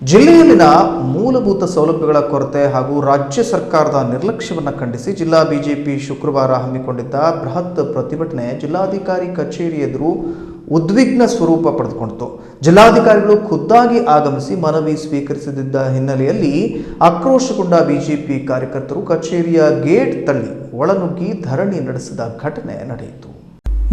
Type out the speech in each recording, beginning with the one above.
ಜಿಲ್ಲೆಯಲ್ಲಿನ ಮೂಲಭೂತ ಸೌಲಭ್ಯಗಳ ಕೊರತೆ ಹಾಗೂ ರಾಜ್ಯ ಸರ್ಕಾರದ ನಿರ್ಲಕ್ಷ್ಯವನ್ನು ಖಂಡಿಸಿ ಜಿಲ್ಲಾ ಬಿಜೆಪಿ ಶುಕ್ರವಾರ ಹಮ್ಮಿಕೊಂಡಿದ್ದ ಬೃಹತ್ ಪ್ರತಿಭಟನೆ ಜಿಲ್ಲಾಧಿಕಾರಿ ಕಚೇರಿ ಎದುರು ಉದ್ವಿಗ್ನ ಸ್ವರೂಪ ಪಡೆದುಕೊಂಡಿತು. ಜಿಲ್ಲಾಧಿಕಾರಿಗಳು ಖುದ್ದಾಗಿ ಆಗಮಿಸಿ ಮನವಿ ಸ್ವೀಕರಿಸದಿದ್ದ ಹಿನ್ನೆಲೆಯಲ್ಲಿ ಆಕ್ರೋಶಗೊಂಡ ಬಿಜೆಪಿ ಕಾರ್ಯಕರ್ತರು ಕಚೇರಿಯ ಗೇಟ್ ತಳ್ಳಿ ಒಳನುಗ್ಗಿ ಧರಣಿ ನಡೆಸಿದ ಘಟನೆ ನಡೆಯಿತು.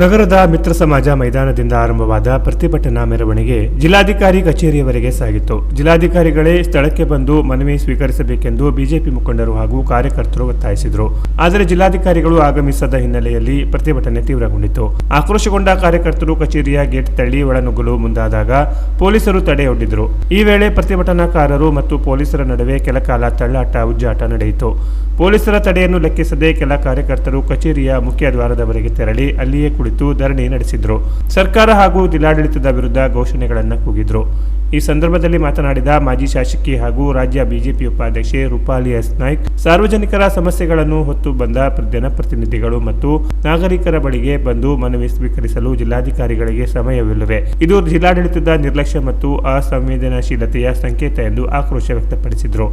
ನಗರದ ಮಿತ್ರ ಸಮಾಜ ಮೈದಾನದಿಂದ ಆರಂಭವಾದ ಪ್ರತಿಭಟನಾ ಮೆರವಣಿಗೆ ಜಿಲ್ಲಾಧಿಕಾರಿ ಕಚೇರಿಯವರೆಗೆ ಸಾಗಿತ್ತು. ಜಿಲ್ಲಾಧಿಕಾರಿಗಳೇ ಸ್ಥಳಕ್ಕೆ ಬಂದು ಮನವಿ ಸ್ವೀಕರಿಸಬೇಕೆಂದು ಬಿಜೆಪಿ ಮುಖಂಡರು ಹಾಗೂ ಕಾರ್ಯಕರ್ತರು ಒತ್ತಾಯಿಸಿದರು. ಆದರೆ ಜಿಲ್ಲಾಧಿಕಾರಿಗಳು ಆಗಮಿಸದ ಹಿನ್ನೆಲೆಯಲ್ಲಿ ಪ್ರತಿಭಟನೆ ತೀವ್ರಗೊಂಡಿತು. ಆಕ್ರೋಶಗೊಂಡ ಕಾರ್ಯಕರ್ತರು ಕಚೇರಿಯ ಗೇಟ್ ತಳ್ಳಿ ಒಳನುಗ್ಗಲು ಮುಂದಾದಾಗ ಪೊಲೀಸರು ತಡೆಯೊಡ್ಡಿದರು. ಈ ವೇಳೆ ಪ್ರತಿಭಟನಾಕಾರರು ಮತ್ತು ಪೊಲೀಸರ ನಡುವೆ ಕೆಲಕಾಲ ತಳ್ಳಾಟ ಉಜ್ಜಾಟ ನಡೆಯಿತು. ಪೊಲೀಸರ ತಡೆಯನ್ನು ಲೆಕ್ಕಿಸದೆ ಕೆಲ ಕಾರ್ಯಕರ್ತರು ಕಚೇರಿಯ ಮುಖ್ಯ ದ್ವಾರದವರೆಗೆ ತೆರಳಿ ಅಲ್ಲಿಯೇ ಕುಳಿತು ಧರಣಿ ನಡೆಸಿದ್ರು. ಸರ್ಕಾರ ಹಾಗೂ ಜಿಲ್ಲಾಡಳಿತದ ವಿರುದ್ಧ ಘೋಷಣೆಗಳನ್ನು ಕೂಗಿದ್ರು. ಈ ಸಂದರ್ಭದಲ್ಲಿ ಮಾತನಾಡಿದ ಮಾಜಿ ಶಾಸಕಿ ಹಾಗೂ ರಾಜ್ಯ ಬಿಜೆಪಿ ಉಪಾಧ್ಯಕ್ಷೆ ರೂಪಾಲಿ ಎಸ್ ನಾಯ್ಕ್, ಸಾರ್ವಜನಿಕರ ಸಮಸ್ಯೆಗಳನ್ನು ಹೊತ್ತು ಬಂದ ಜನಪ್ರತಿನಿಧಿಗಳು ಮತ್ತು ನಾಗರಿಕರ ಬಳಿಗೆ ಬಂದು ಮನವಿ ಸ್ವೀಕರಿಸಲು ಜಿಲ್ಲಾಧಿಕಾರಿಗಳಿಗೆ ಸಮಯವಿಲ್ಲವೇ? ಇದು ಜಿಲ್ಲಾಡಳಿತದ ನಿರ್ಲಕ್ಷ್ಯ ಮತ್ತು ಅಸಂವೇದನಾಶೀಲತೆಯ ಸಂಕೇತ ಎಂದು ಆಕ್ರೋಶ ವ್ಯಕ್ತಪಡಿಸಿದರು.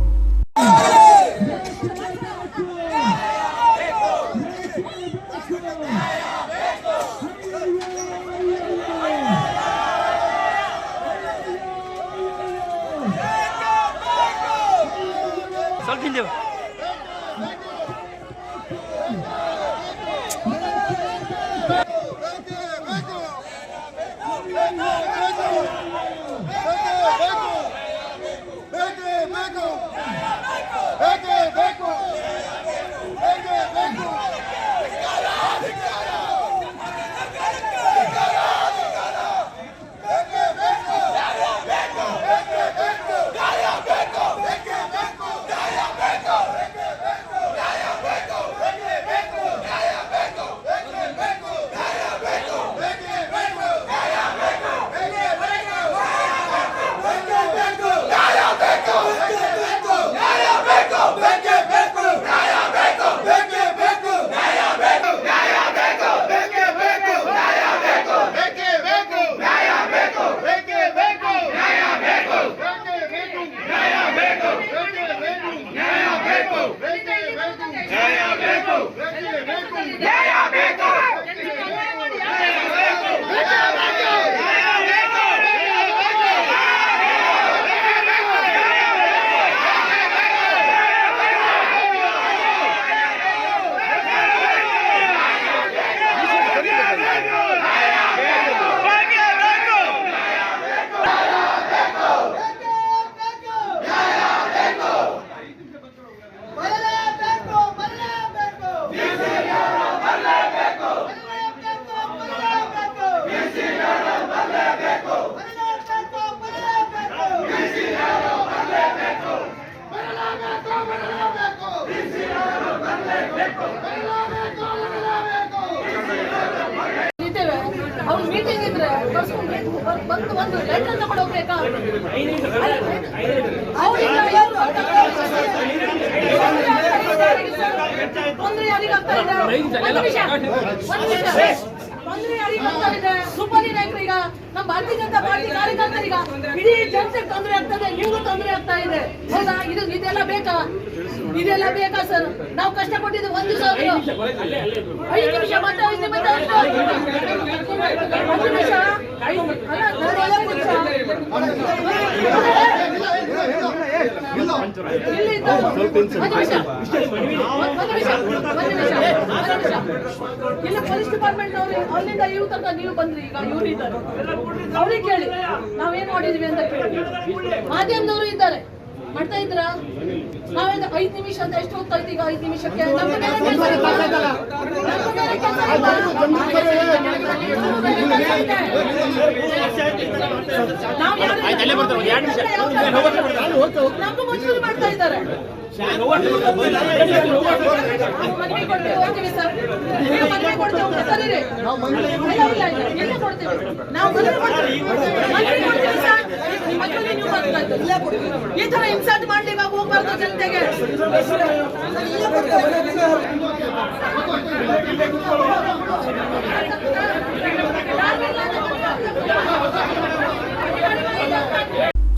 ಒಂದು ಲೆಟರ್ ತಗೊಂಡು ಹೋಗ್ಬೇಕಾ? ತೊಂದರೆ ಯಾರಿಗಾಗ್ತಾ ಇದೆ? ಸುಪಾರಿ ನಾಯಕರೀಗ ನಮ್ಮ ಭಾರತೀಯ ಜನತಾ ಪಾರ್ಟಿ ಕಾರ್ಯಕರ್ತರಿಗ ಇಡೀ ಜನತೆಗೆ ತೊಂದರೆ ಆಗ್ತದೆ, ನಿಮಗೂ ತೊಂದರೆ ಆಗ್ತಾ ಇದೆ. ಹೌದಾ? ಇದೆಲ್ಲ ಬೇಕಾ? ಇದೆಲ್ಲ ಬೇಕಾ ಸರ್? ನಾವು ಕಷ್ಟಪಟ್ಟಿದ್ದು 1 ಸಾವಿರ 5 ನಿಮಿಷ ಮತ್ತೆ 5 ನಿಮಿಷ ಇಲ್ಲ ಪೊಲೀಸ್ ಡಿಪಾರ್ಟ್ಮೆಂಟ್ ಅವರು ಅಲ್ಲಿಂದ ಇವ್ರ ತನಕ ನೀವು ಬಂದ್ರಿ. ಈಗ ಇವ್ರು ಇದ್ದಾರೆ, ಅವ್ರಿಗೆ ಕೇಳಿ ನಾವೇನ್ ಮಾಡಿದ್ವಿ ಅಂತ ಕೇಳಿ. ಮಾಧ್ಯಮದವರು ಇದ್ದಾರೆ, ಮಾಡ್ತಾ ಇದ್ರ ನಾವೇನು 5 ನಿಮಿಷ ಅಂತ ಎಷ್ಟು ಹೋಗ್ತಾ ಇದ್ದೀಗ? 5 ನಿಮಿಷಕ್ಕೆ ನಮ್ಗೂ ಮಂಜೂರಿ ಮಾಡ್ತಾ ಇದ್ದಾರೆ. ಹೋಗ್ತೀವಿ ಸರ್, ಮನವಿ ಕೊಡ್ತೇವೆ ಸರಿ. ಎಲ್ಲ ಕೊಡ್ತೇವೆ ನಾವು, ಮನವಿ ಕೊಡ್ತೀವಿ ಸರ್. ಈ ತರ ಹಿಂಸಾಟ್ ಮಾಡ್ಲಿಕ್ಕೆ ಹೋಗ್ಬಾರ್ದು ಜನತೆಗೆ.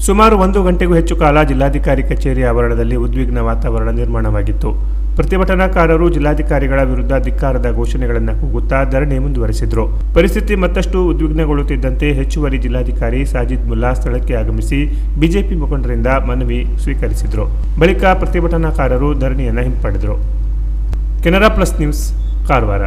ಸುಮಾರು 1 ಗಂಟೆಗೂ ಹೆಚ್ಚು ಕಾಲ ಜಿಲ್ಲಾಧಿಕಾರಿ ಕಚೇರಿ ಆವರಣದಲ್ಲಿ ಉದ್ವಿಗ್ನ ವಾತಾವರಣ ನಿರ್ಮಾಣವಾಗಿತ್ತು. ಪ್ರತಿಭಟನಾಕಾರರು ಜಿಲ್ಲಾಧಿಕಾರಿಗಳ ವಿರುದ್ಧ ಧಿಕ್ಕಾರದ ಘೋಷಣೆಗಳನ್ನು ಕೂಗುತ್ತಾ ಧರಣಿ ಮುಂದುವರೆಸಿದರು. ಪರಿಸ್ಥಿತಿ ಮತ್ತಷ್ಟು ಉದ್ವಿಗ್ನಗೊಳ್ಳುತ್ತಿದ್ದಂತೆ ಹೆಚ್ಚುವರಿ ಜಿಲ್ಲಾಧಿಕಾರಿ ಸಾಜಿದ್ ಮುಲ್ಲಾ ಸ್ಥಳಕ್ಕೆ ಆಗಮಿಸಿ ಬಿಜೆಪಿ ಮುಖಂಡರಿಂದ ಮನವಿ ಸ್ವೀಕರಿಸಿದರು. ಬಳಿಕ ಪ್ರತಿಭಟನಾಕಾರರು ಧರಣಿಯನ್ನು ಹಿಂಪಡೆದರು. Canara plus news, Karwar.